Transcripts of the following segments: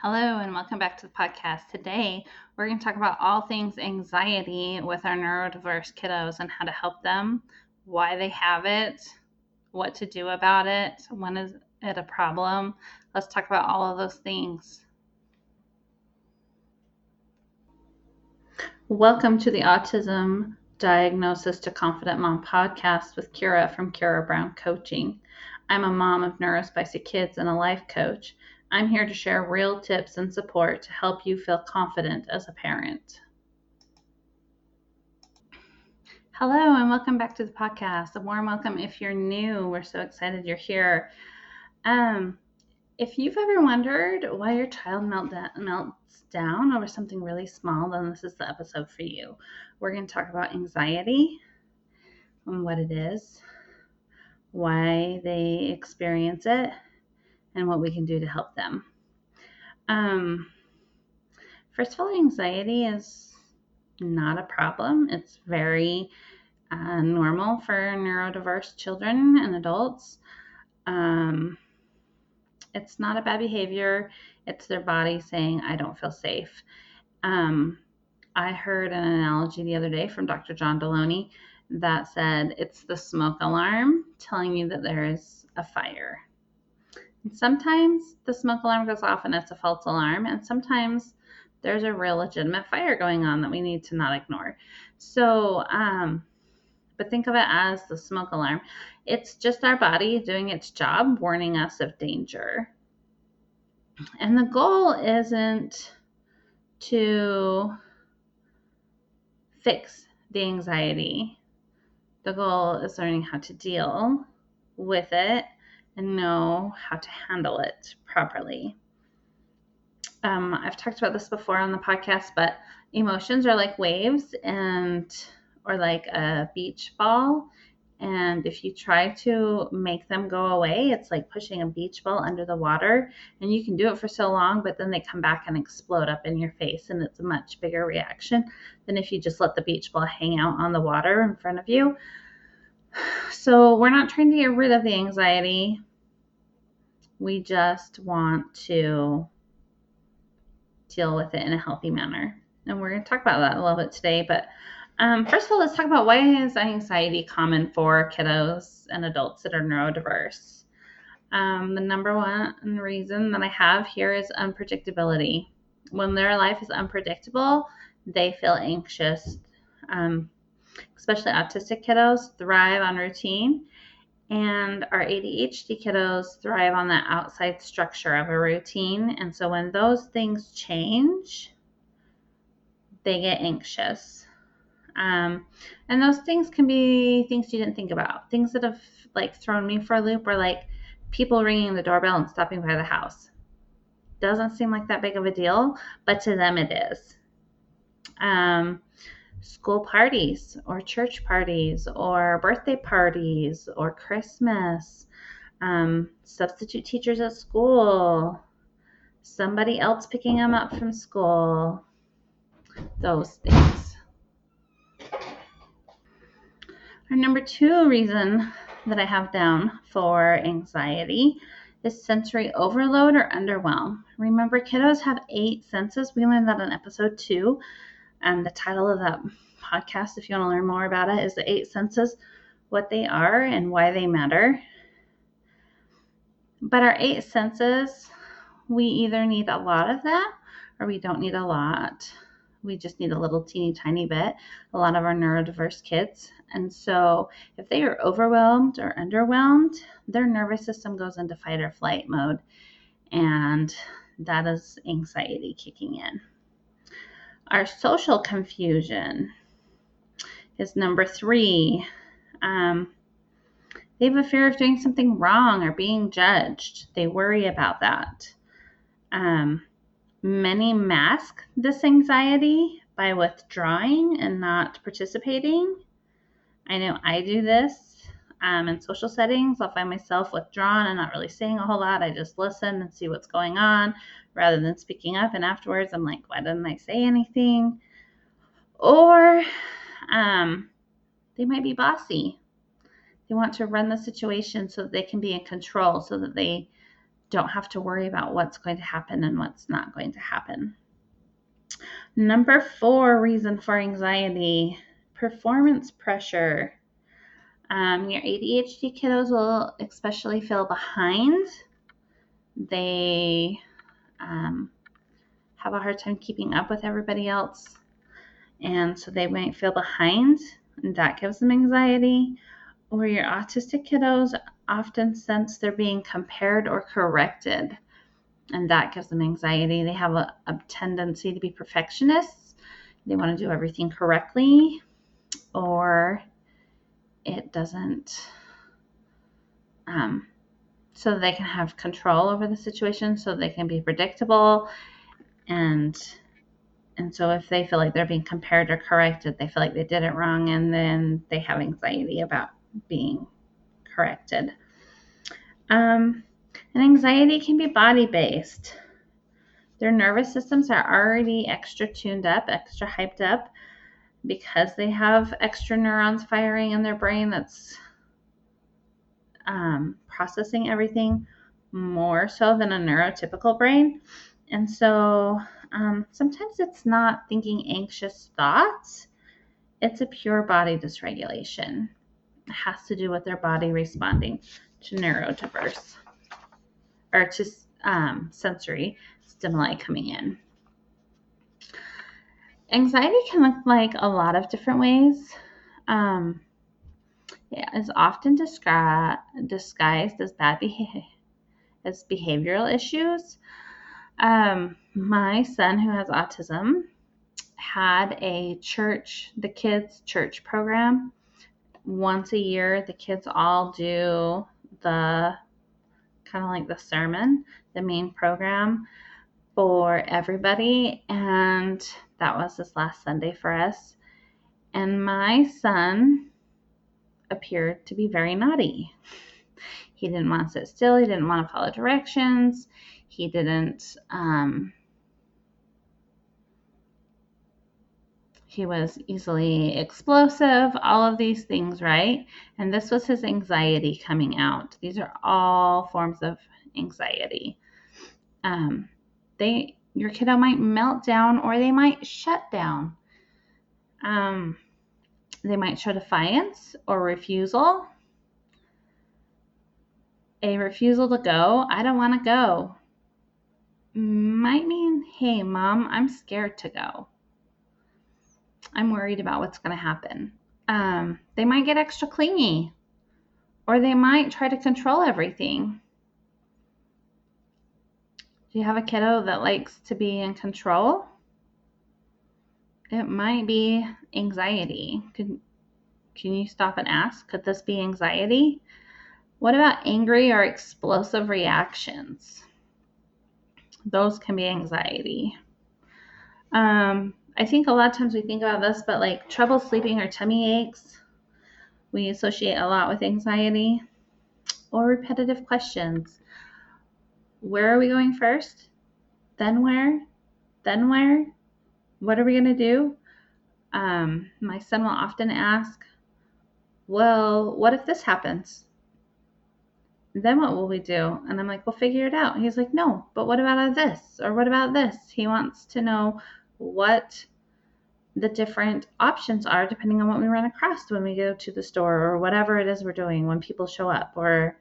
Hello and welcome back to the podcast. Today, we're going to talk about all things anxiety with our neurodiverse kiddos and how to help them, why they have it, what to do about it, when is it a problem. Let's talk about all of those things. Welcome to the Autism Diagnosis to Confident Mom podcast with Kira from Kira Brown Coaching. I'm a mom of neurospicy kids and a life coach. I'm here to share real tips and support to help you feel confident as a parent. Hello and welcome back to the podcast. A warm welcome if you're new. We're so excited you're here. If you've ever wondered why your child melts down over something really small, then this is the episode for you. We're going to talk about anxiety and what it is, why they experience it, and what we can do to help them. First of all, anxiety is not a problem. It's very normal for neurodiverse children and adults. It's not a bad behavior. It's their body saying, I don't feel safe. I heard an analogy the other day from Dr. John Deloney that said it's the smoke alarm telling you that there is a fire. And sometimes the smoke alarm goes off and it's a false alarm, and sometimes there's a real legitimate fire going on that we need to not ignore. So, but think of it as the smoke alarm. It's just our body doing its job, warning us of danger. And the goal isn't to fix the anxiety. The goal is learning how to deal with it and know how to handle it properly. I've talked about this before on the podcast, but emotions are like waves or like a beach ball. And if you try to make them go away, it's like pushing a beach ball under the water. And you can do it for so long, but then they come back and explode up in your face. And it's a much bigger reaction than if you just let the beach ball hang out on the water in front of you. So we're not trying to get rid of the anxiety. We just want to deal with it in a healthy manner. And we're going to talk about that a little bit today. But first of all, let's talk about why is anxiety common for kiddos and adults that are neurodiverse. The number one reason that I have here is unpredictability. When their life is unpredictable, they feel anxious. Especially autistic kiddos thrive on routine, and our ADHD kiddos thrive on the outside structure of a routine. And so when those things change, they get anxious. And those things can be things you didn't think about. Things that have like thrown me for a loop are like people ringing the doorbell and stopping by the house. Doesn't seem like that big of a deal, but to them it is. School parties or church parties or birthday parties or Christmas, substitute teachers at school, somebody else picking them up from school, those things. Our number two reason that I have down for anxiety is sensory overload or underwhelm. Remember, kiddos have 8 senses. We learned that in episode 2. And the title of that podcast, if you want to learn more about it, is The 8 Senses, what they are and why they matter. But our 8 senses, we either need a lot of that or we don't need a lot. We just need a little teeny tiny bit, a lot of our neurodiverse kids. And so if they are overwhelmed or underwhelmed, their nervous system goes into fight or flight mode. And that is anxiety kicking in. Our social confusion is number 3. They have a fear of doing something wrong or being judged. They worry about that. Many mask this anxiety by withdrawing and not participating. I know I do this in social settings. I'll find myself withdrawn and not really saying a whole lot. I just listen and see what's going on rather than speaking up. And afterwards, I'm like, why didn't I say anything? Or they might be bossy. They want to run the situation so that they can be in control, so that they don't have to worry about what's going to happen and what's not going to happen. Number 4 reason for anxiety, performance pressure. Your ADHD kiddos will especially feel behind. They have a hard time keeping up with everybody else, and so they might feel behind, and that gives them anxiety. Or your autistic kiddos often sense they're being compared or corrected, and that gives them anxiety. They have a tendency to be perfectionists. They want to do everything correctly, or it doesn't, so they can have control over the situation, so they can be predictable. And so if they feel like they're being compared or corrected, they feel like they did it wrong, and then they have anxiety about being corrected. And anxiety can be body-based. Their nervous systems are already extra tuned up, extra hyped up, because they have extra neurons firing in their brain that's processing everything more so than a neurotypical brain. And so sometimes it's not thinking anxious thoughts. It's a pure body dysregulation. It has to do with their body responding to neurodiverse or to sensory stimuli coming in. Anxiety can look like a lot of different ways. It is often disguised as as behavioral issues. My son, who has autism, had the kids' church program. Once a year, the kids all do the kind of like the sermon, the main program for everybody. And that was this last Sunday for us. And my son appeared to be very naughty. He didn't want to sit still. He didn't want to follow directions. He didn't, he was easily explosive, all of these things, right? And this was his anxiety coming out. These are all forms of anxiety. Your kiddo might melt down, or they might shut down. They might show defiance or refusal. A refusal to go, I don't want to go, might mean, hey, Mom, I'm scared to go. I'm worried about what's going to happen. They might get extra clingy, or they might try to control everything. Do you have a kiddo that likes to be in control? It might be anxiety. Can you stop and ask, could this be anxiety? What about angry or explosive reactions? Those can be anxiety. I think a lot of times we think about this, but like trouble sleeping or tummy aches, we associate a lot with anxiety. Or repetitive questions. Where are we going first? Then where? Then where? What are we going to do? My son will often ask, well, what if this happens? Then what will we do? And I'm like, we'll figure it out. He's like, no, but what about this? Or what about this? He wants to know what the different options are depending on what we run across when we go to the store, or whatever it is we're doing when people show up, or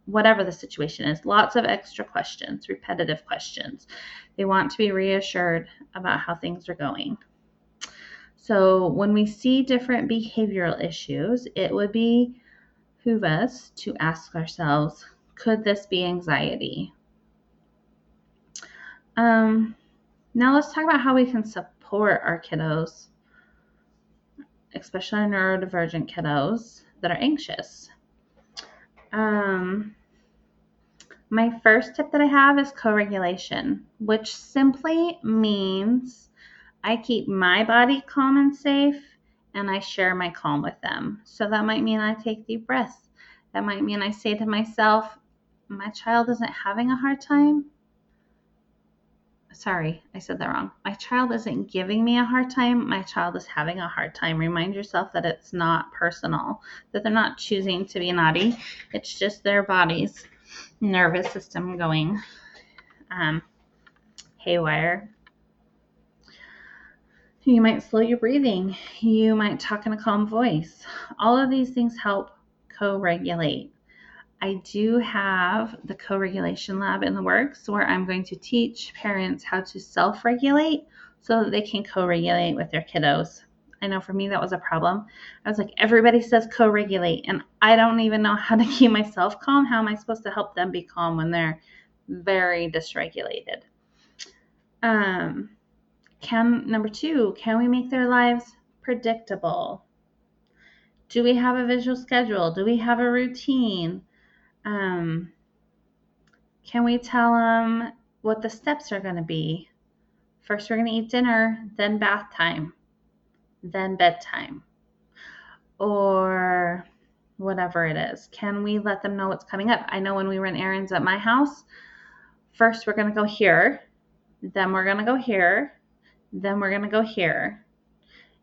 whatever the situation is. Lots of extra questions, repetitive questions. They want to be reassured about how things are going. So when we see different behavioral issues, it would behoove us to ask ourselves, could this be anxiety? Now let's talk about how we can support our kiddos, especially our neurodivergent kiddos that are anxious. My first tip that I have is co-regulation, which simply means I keep my body calm and safe, and I share my calm with them. So that might mean I take deep breaths. That might mean I say to myself, my child isn't having a hard time. Sorry, I said that wrong. My child isn't giving me a hard time. My child is having a hard time. Remind yourself that it's not personal, that they're not choosing to be naughty. It's just their bodies nervous system going haywire. You might slow your breathing. You might talk in a calm voice. All of these things help co-regulate. I do have the co-regulation lab in the works where I'm going to teach parents how to self-regulate so that they can co-regulate with their kiddos. I know for me that was a problem. I was like, everybody says co-regulate, and I don't even know how to keep myself calm. How am I supposed to help them be calm when they're very dysregulated? Number 2, can we make their lives predictable? Do we have a visual schedule? Do we have a routine? Can we tell them what the steps are going to be? First, we're going to eat dinner, then bath time, then bedtime, or whatever it is. Can we let them know what's coming up? I know when we run errands at my house, first we're going to go here, then we're going to go here, then we're going to go here.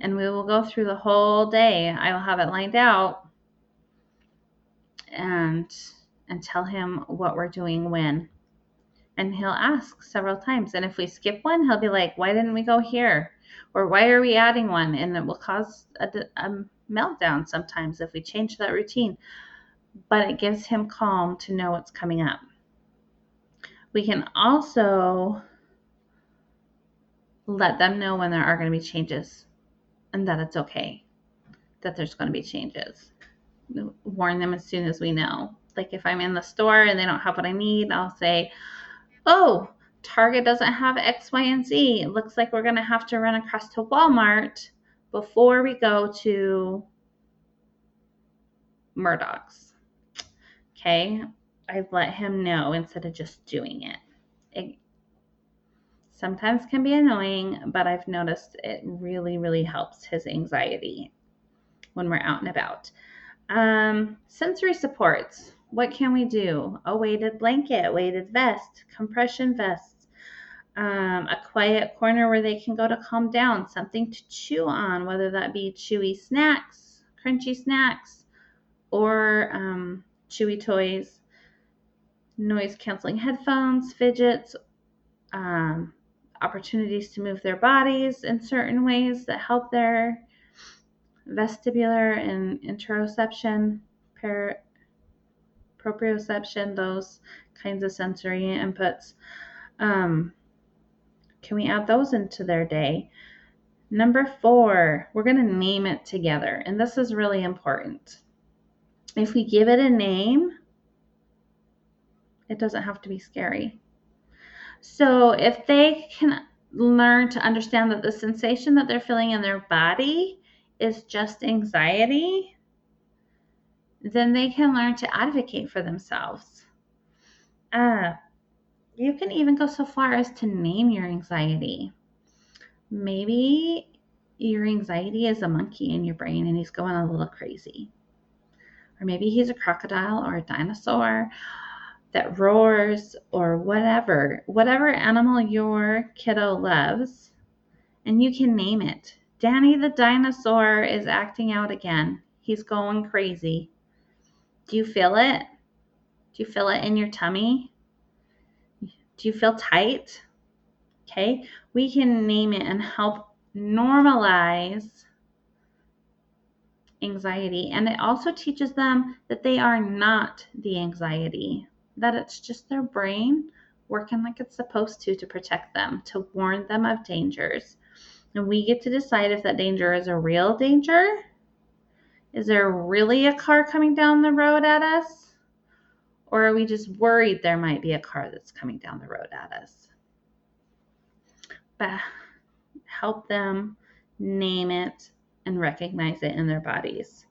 And we will go through the whole day. I will have it lined out and tell him what we're doing when. And he'll ask several times. And if we skip one, he'll be like, why didn't we go here? Or why are we adding one? And it will cause a meltdown sometimes if we change that routine. But it gives him calm to know what's coming up. We can also let them know when there are going to be changes and that it's okay, that there's going to be changes. Warn them as soon as we know. Like if I'm in the store and they don't have what I need, I'll say, oh, Target doesn't have X, Y, and Z. It looks like we're going to have to run across to Walmart before we go to Murdoch's. Okay? I let him know instead of just doing it. It sometimes can be annoying, but I've noticed it really, really helps his anxiety when we're out and about. Sensory supports. What can we do? A weighted blanket, weighted vest, compression vests, a quiet corner where they can go to calm down, something to chew on, whether that be chewy snacks, crunchy snacks, or chewy toys, noise canceling headphones, fidgets, opportunities to move their bodies in certain ways that help their vestibular and interoception, proprioception, those kinds of sensory inputs. Can we add those into their day? Number 4, we're going to name it together. And this is really important. If we give it a name, it doesn't have to be scary. So if they can learn to understand that the sensation that they're feeling in their body is just anxiety, then they can learn to advocate for themselves. You can even go so far as to name your anxiety. Maybe your anxiety is a monkey in your brain and he's going a little crazy. Or maybe he's a crocodile or a dinosaur that roars or whatever animal your kiddo loves, and you can name it. Danny the dinosaur is acting out again. He's going crazy. Do you feel it? Do you feel it in your tummy? Do you feel tight? Okay, we can name it and help normalize anxiety. And it also teaches them that they are not the anxiety, that it's just their brain working like it's supposed to protect them, to warn them of dangers. And we get to decide if that danger is a real danger. Is there really a car coming down the road at us? Or are we just worried there might be a car that's coming down the road at us? But help them name it and recognize it in their bodies.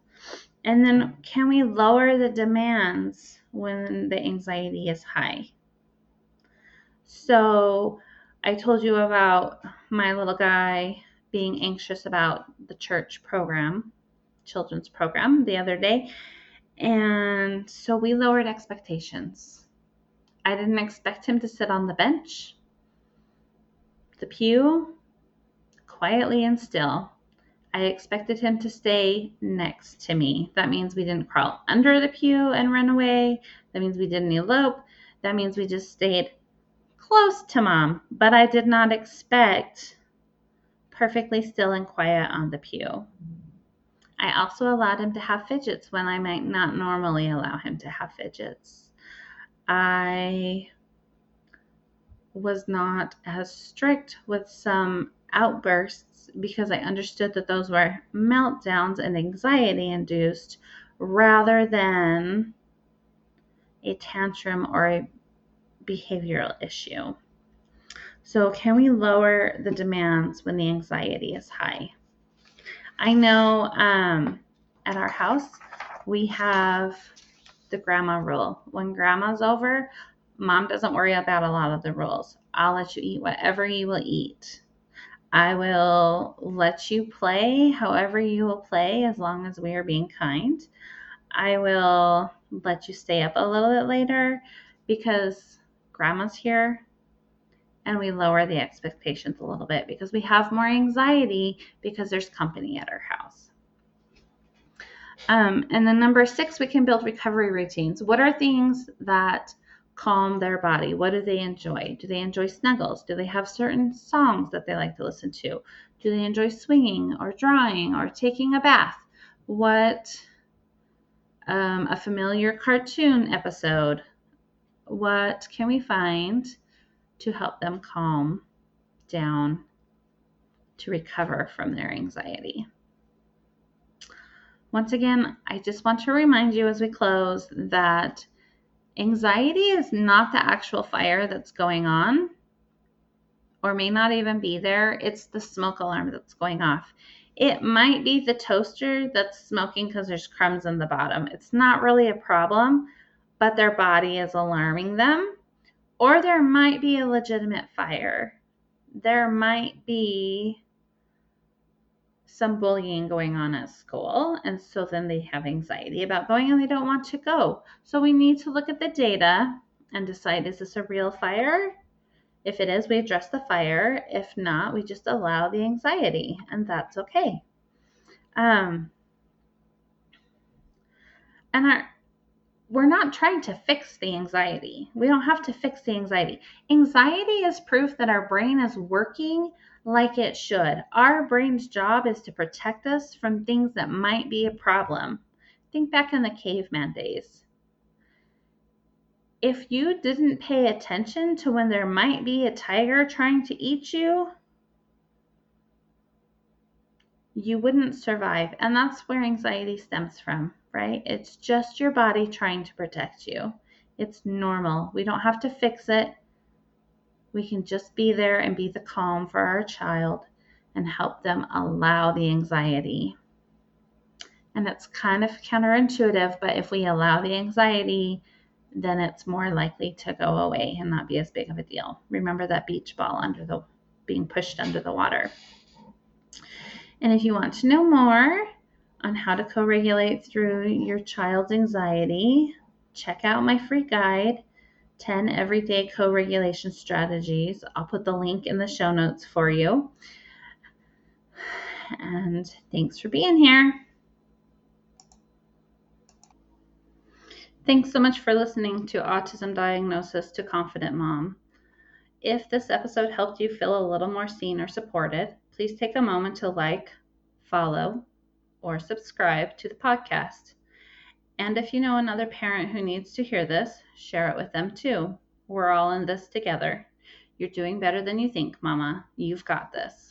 And then can we lower the demands when the anxiety is high? So I told you about my little guy being anxious about the church program, children's program, the other day. And so we lowered expectations. I didn't expect him to sit on the bench, the pew, quietly and still. I expected him to stay next to me. That means we didn't crawl under the pew and run away. That means we didn't elope. That means we just stayed close to mom. But I did not expect perfectly still and quiet on the pew. I also allowed him to have fidgets when I might not normally allow him to have fidgets. I was not as strict with some outbursts because I understood that those were meltdowns and anxiety induced rather than a tantrum or a behavioral issue. So can we lower the demands when the anxiety is high? I know at our house we have the grandma rule. When grandma's over, mom doesn't worry about a lot of the rules. I'll let you eat whatever you will eat. I will let you play however you will play as long as we are being kind. I will let you stay up a little bit later because grandma's here, and we lower the expectations a little bit because we have more anxiety because there's company at our house. And then number 6, we can build recovery routines. What are things that calm their body? What do they enjoy? Do they enjoy snuggles? Do they have certain songs that they like to listen to? Do they enjoy swinging or drawing or taking a bath? What, a familiar cartoon episode? What can we find to help them calm down to recover from their anxiety? Once again, I just want to remind you as we close that anxiety is not the actual fire that's going on or may not even be there. It's the smoke alarm that's going off. It might be the toaster that's smoking because there's crumbs in the bottom. It's not really a problem, but their body is alarming them. Or there might be a legitimate fire. There might be some bullying going on at school, and so then they have anxiety about going and they don't want to go. So we need to look at the data and decide, is this a real fire? If it is, we address the fire. If not, we just allow the anxiety, and that's okay. We're not trying to fix the anxiety. We don't have to fix the anxiety. Anxiety is proof that our brain is working like it should. Our brain's job is to protect us from things that might be a problem. Think back in the caveman days. If you didn't pay attention to when there might be a tiger trying to eat you, you wouldn't survive. And that's where anxiety stems from, right? It's just your body trying to protect you. It's normal. We don't have to fix it. We can just be there and be the calm for our child and help them allow the anxiety. And it's kind of counterintuitive, but if we allow the anxiety, then it's more likely to go away and not be as big of a deal. Remember that beach ball being pushed under the water. And if you want to know more on how to co-regulate through your child's anxiety, check out my free guide, 10 Everyday Co-Regulation Strategies. I'll put the link in the show notes for you. And thanks for being here. Thanks so much for listening to Autism Diagnosis to Confident Mom. If this episode helped you feel a little more seen or supported, please take a moment to like, follow, or subscribe to the podcast. And if you know another parent who needs to hear this, share it with them too. We're all in this together. You're doing better than you think, Mama. You've got this.